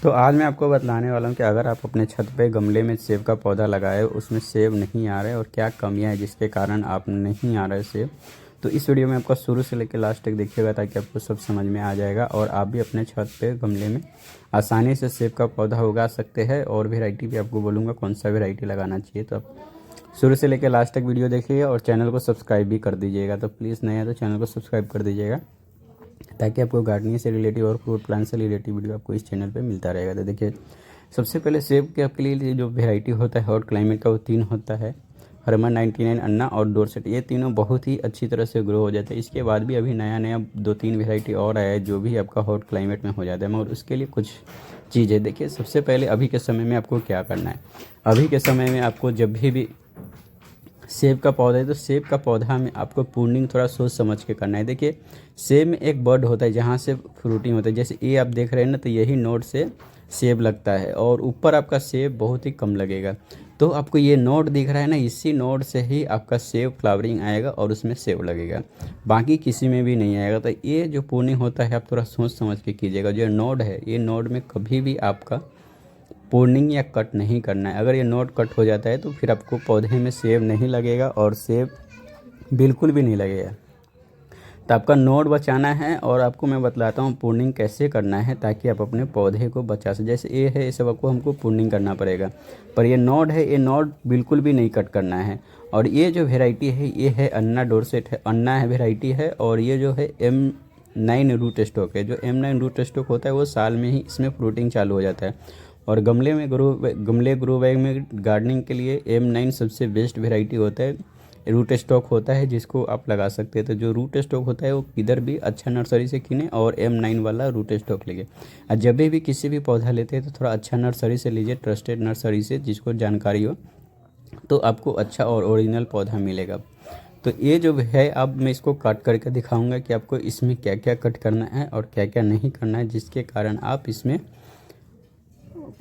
तो आज मैं आपको बतलाने वाला हूँ कि अगर आप अपने छत पे गमले में सेब का पौधा लगाए, उसमें सेब नहीं आ रहे और क्या कमियाँ हैं जिसके कारण आप नहीं आ रहे सेब। तो इस वीडियो में आपका शुरू से लेकर लास्ट तक देखिएगा ताकि आपको सब समझ में आ जाएगा और आप भी अपने छत पे गमले में आसानी से सेब का पौधा उगा सकते हैं। और वेराइटी भी आपको बोलूँगा कौन सा वेराइटी लगाना चाहिए। तो आप शुरू से लेकर लास्ट तक वीडियो देखिएगा और चैनल को सब्सक्राइब भी कर दीजिएगा। तो प्लीज़ नया है तो चैनल को सब्सक्राइब कर दीजिएगा ताकि आपको गार्डनिंग से रिलेटिव और फ्रूट प्लांट से रिलेटिव वीडियो आपको इस चैनल पे मिलता रहेगा। तो देखिए, सबसे पहले सेब के आपके लिए जो वेराइटी होता है हॉट क्लाइमेट का, वो 3 होता है, हरमन 99, अन्ना और डोरसेट। ये तीनों बहुत ही अच्छी तरह से ग्रो हो जाते हैं। इसके बाद भी अभी नया नया 2-3 वेराइटी और आया है जो भी आपका हॉट क्लाइमेट में हो जाता है, मगर उसके लिए कुछ चीज़ें देखिए। सबसे पहले अभी के समय में आपको क्या करना है। अभी के समय में आपको जब भी सेब का पौधा है तो सेब का पौधा में आपको प्रूनिंग थोड़ा सोच समझ के करना है। देखिए, सेब में एक बड होता है जहाँ से फ्रूटिंग होता है। जैसे ये आप देख रहे हैं ना, तो यही नोड से सेब लगता है और ऊपर आपका सेब बहुत ही कम लगेगा। तो आपको ये नोड दिख रहा है ना, इसी नोड से ही आपका सेब फ्लावरिंग आएगा और उसमें सेब लगेगा, बाकी किसी में भी नहीं आएगा। तो ये जो प्रूनिंग होता है आप थोड़ा सोच समझ के कीजिएगा। जो नोड है, ये नोड में कभी भी आपका प्रूनिंग या कट नहीं करना है। अगर ये नोट कट हो जाता है तो फिर आपको पौधे में सेब नहीं लगेगा और सेब बिल्कुल भी नहीं लगेगा। तो आपका नोट बचाना है और आपको मैं बतलाता हूँ प्रूनिंग कैसे करना है ताकि आप अपने पौधे को बचा सकें। जैसे ये है, ये सब आपको हमको प्रूनिंग करना पड़ेगा, पर ये नोट है, ये नोट बिल्कुल भी नहीं कट करना है। और ये जो वेराइटी है ये है अन्ना डोरसेट है, अन्ना है वेराइटी है। और ये जो है M9 रूट स्टॉक है। जो M9 रूट स्टॉक होता है वो साल में ही इसमें फ्रूटिंग चालू हो जाता है। और गमले ग्रो बैग में गार्डनिंग के लिए M9 सबसे बेस्ट वेराइटी होता है, रूट स्टॉक होता है जिसको आप लगा सकते हैं। तो जो रूट स्टॉक होता है वो किधर भी अच्छा नर्सरी से किने और M9 वाला रूट स्टॉक लीजिए। और जब भी किसी भी पौधा लेते हैं तो थोड़ा अच्छा नर्सरी से लीजिए, ट्रस्टेड नर्सरी से जिसको जानकारी हो, तो आपको अच्छा और ओरिजिनल पौधा मिलेगा। तो ये जो है, अब मैं इसको कट करके दिखाऊंगा कि आपको इसमें क्या क्या कट करना है और क्या क्या नहीं करना है, जिसके कारण आप इसमें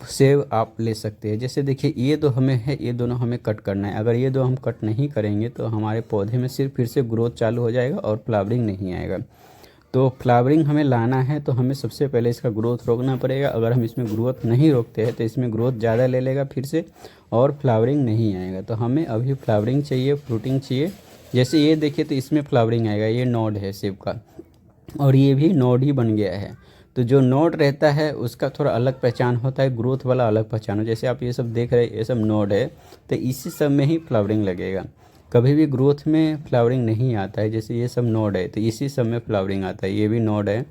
सेब आप ले सकते हैं। जैसे देखिए, ये तो हमें है, ये दोनों हमें कट करना है। अगर ये दो हम कट नहीं करेंगे तो हमारे पौधे में सिर्फ फिर से ग्रोथ चालू हो जाएगा और फ्लावरिंग नहीं आएगा। तो फ्लावरिंग हमें लाना है तो हमें सबसे पहले इसका ग्रोथ रोकना पड़ेगा। अगर हम इसमें ग्रोथ नहीं रोकते हैं तो इसमें ग्रोथ ज़्यादा ले लेगा फिर से और फ्लावरिंग नहीं आएगा। तो हमें अभी फ्लावरिंग चाहिए, फ्रूटिंग चाहिए। जैसे ये देखिए, तो इसमें फ्लावरिंग आएगा, ये नोड है सेब का और ये भी नोड ही बन गया है। तो जो नोड रहता है उसका थोड़ा अलग पहचान होता है, ग्रोथ वाला अलग पहचान हो। जैसे आप ये सब देख रहे हैं, ये सब नोड है, तो इसी सब में ही फ्लावरिंग लगेगा। कभी भी ग्रोथ में फ्लावरिंग नहीं आता है। जैसे ये सब नोड है तो इसी सब में फ्लावरिंग आता है, ये भी नोड है।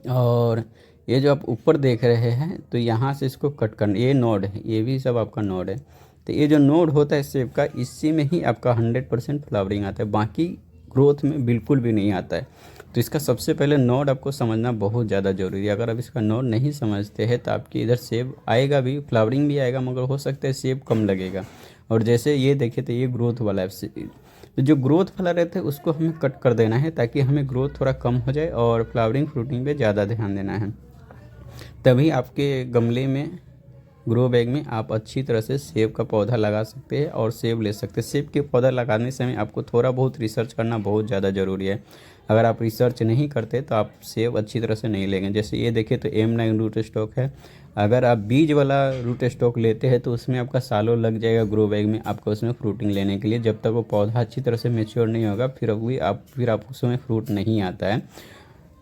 और ये जो आप ऊपर देख रहे हैं तो यहाँ से इसको कट करना, ये नोड है, ये भी सब आपका नोड है। तो ये जो नोड होता है सेब का, इसी में ही आपका 100% फ्लावरिंग आता है, बाकी ग्रोथ में बिल्कुल भी नहीं आता है। तो इसका सबसे पहले नोड आपको समझना बहुत ज़्यादा ज़रूरी है। अगर आप इसका नोड नहीं समझते हैं तो आपके इधर सेब आएगा भी, फ्लावरिंग भी आएगा, मगर हो सकता है सेब कम लगेगा। और जैसे ये देखिए, तो ये ग्रोथ वाला है। तो जो ग्रोथ वाला रहता है उसको हमें कट कर देना है ताकि हमें ग्रोथ थोड़ा कम हो जाए और फ्लावरिंग फ्रूटिंग पे ज़्यादा ध्यान देना है। तभी आपके गमले में, ग्रो बैग में आप अच्छी तरह से सेब का पौधा लगा सकते हैं और सेब ले सकते हैं। सेब के पौधा लगाने समय आपको थोड़ा बहुत रिसर्च करना बहुत ज़्यादा ज़रूरी है। अगर आप रिसर्च नहीं करते तो आप सेब अच्छी तरह से नहीं लेंगे। जैसे ये देखिए, तो M9 रूट स्टॉक है। अगर आप बीज वाला रूट स्टॉक लेते हैं तो उसमें आपका सालों लग जाएगा ग्रो बैग में आपको उसमें फ्रूटिंग लेने के लिए। जब तक वो पौधा अच्छी तरह से मेच्योर नहीं होगा फिर आप उसमें फ्रूट नहीं आता है।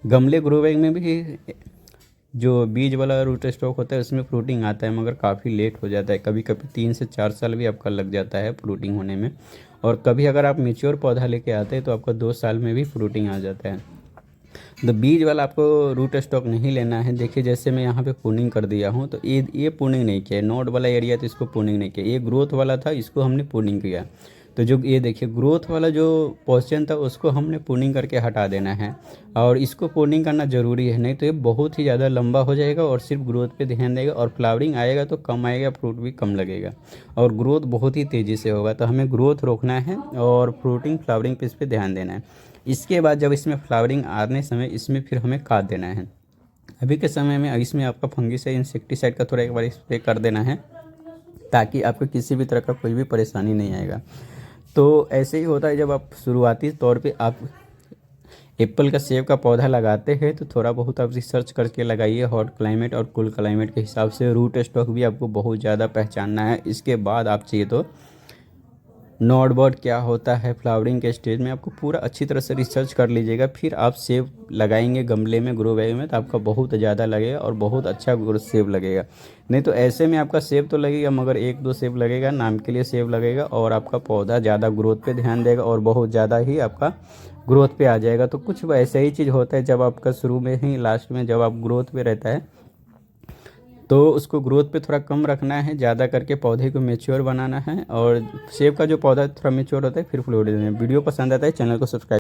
गमले ग्रो बैग में भी जो बीज वाला रूट स्टॉक होता है उसमें फ्रूटिंग आता है, मगर काफ़ी लेट हो जाता है। कभी कभी 3 से 4 साल भी आपका लग जाता है फ्रूटिंग होने में। और कभी अगर आप मेच्योर पौधा लेके आते हैं तो आपका 2 साल में भी फ्रूटिंग आ जाता है। तो बीज वाला आपको रूट स्टॉक नहीं लेना है। देखिए, जैसे मैं यहाँ पे प्रूनिंग कर दिया हूँ, तो ये प्रूनिंग नहीं किया है। नोड वाला एरिया तो इसको प्रूनिंग नहीं किया, ये ग्रोथ वाला था, इसको हमने प्रूनिंग किया। तो जो ये देखिए, ग्रोथ वाला जो पोर्शन था उसको हमने प्रूनिंग करके हटा देना है। और इसको प्रूनिंग करना ज़रूरी है, नहीं तो ये बहुत ही ज़्यादा लंबा हो जाएगा और सिर्फ ग्रोथ पे ध्यान देगा और फ्लावरिंग आएगा तो कम आएगा, फ्रूट भी कम लगेगा और ग्रोथ बहुत ही तेज़ी से होगा। तो हमें ग्रोथ रोकना है और फ्रूटिंग फ्लावरिंग पे इस पर ध्यान देना है। इसके बाद जब इसमें फ्लावरिंग आने समय इसमें फिर हमें खाद देना है। अभी के समय में इसमें आपका फंगीसाइड, इंसेक्टिसाइड का थोड़ा एक बार स्प्रे कर देना है ताकि आपको किसी भी तरह का कोई भी परेशानी नहीं आएगा। तो ऐसे ही होता है जब आप शुरुआती तौर पे आप एप्पल का सेब का पौधा लगाते हैं तो थोड़ा बहुत आप रिसर्च करके लगाइए, हॉट क्लाइमेट और कूल क्लाइमेट के हिसाब से। रूट स्टॉक भी आपको बहुत ज़्यादा पहचानना है। इसके बाद आप चाहिए तो नॉट बर्ड क्या होता है फ्लावरिंग के स्टेज में, आपको पूरा अच्छी तरह से रिसर्च कर लीजिएगा। फिर आप सेब लगाएंगे गमले में, ग्रो बैग में, तो आपका बहुत ज़्यादा लगेगा और बहुत अच्छा सेब लगेगा। नहीं तो ऐसे में आपका सेब तो लगेगा मगर 1-2 सेब लगेगा, नाम के लिए सेब लगेगा, और आपका पौधा ज़्यादा ग्रोथ पे ध्यान देगा और बहुत ज़्यादा ही आपका ग्रोथ पे आ जाएगा। तो कुछ ऐसा ही चीज़ होता है जब आपका शुरू में ही, लास्ट में जब आप ग्रोथ पे रहता है तो उसको ग्रोथ पे थोड़ा कम रखना है, ज़्यादा करके पौधे को मैच्योर बनाना है। और सेब का जो पौधा थोड़ा मैच्योर होता है फिर फ्लोर देना है। वीडियो पसंद आता है चैनल को सब्सक्राइब